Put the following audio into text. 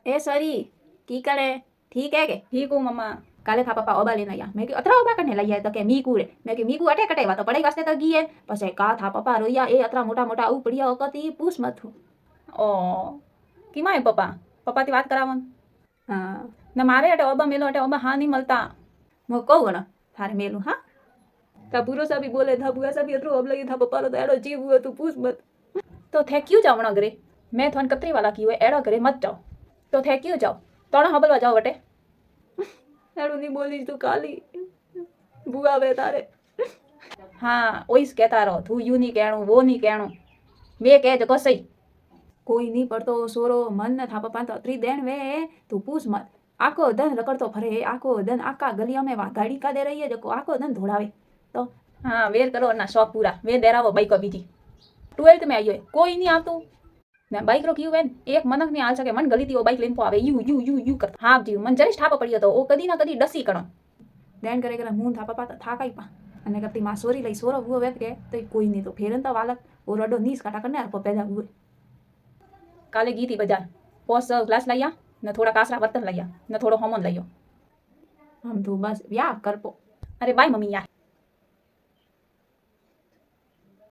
ए सरी की करे ठीक है के ठीक हूँ मम्मा। काले था पप्पा ओबा लेने आया मैं कि अतरा ओबा कने लई आया तो के मीकू रे मैं कि मीकू अटे कटे तो पढ़ाई वास्ते तो गई है पछे का था पप्पा रोया ए अतरा मोटा मोटा उपड़िया ओकती पूछ मत हूँ ओ कीमा है पप्पा पप्पा ती बात करावन हाँ ने मारे अटे ओबा मेलो अटे ओबा हाँ नहीं मिलता मैं कहूँ ना थारे मेलू हाँ ता पूरो सा भी बोले था बुआ सा भी अतरो अब लगी था पप्पा रो तो एड़ो जीव हुआ तू पूछ मत तो थे क्यों जावण अगरे मैं थोन कतरी वाला की हुए एड़ो करे मत जाओ तो थे क्यों जाओ तोड़ा हबलवा जाओ बटे एड़ो नहीं बोली तू काली बुआ वे तारे हाँ ओइस कहता रहो तू यू नहीं कहणु वो नहीं कहणु मैं कह जको सही कोई नहीं पड़तो सोरो मन न था पप्पा तो अतरी देन वे तू पूछ मत आको धन रकड़तो फरे आको धन आका गलिया में गाड़ी का दे रही है जको आको धन धोड़ावे तो हाँ वेर करो ना शौक पूरा वे देरावो बाइक बीजी 12th में आई है कोई नहीं आतो ने बाइक रो क्यों वेन एक मनक नहीं आल सके मन गली थी वो बाइक लेन को आवे यू यू यू यू कर हाँ जी मन जरीश ठापो पड़ियो तो ओ कदी ना कदी डसी कणो देन करे करे मुंह था पप्पा तो था काई पा अने करती मां सोरी लई सोरो हुओ वेत के तो कोई नहीं तो फेरन तो वालक वो रडो नीस काटा करने आप पैदा हुए काले गई थी बाजार पोस ग्लास लाया न थोड़ा कासरा बर्तन लाया न थोड़ो होमन लायो हम तो बस ब्याह कर पो अरे बाय मम्मी यार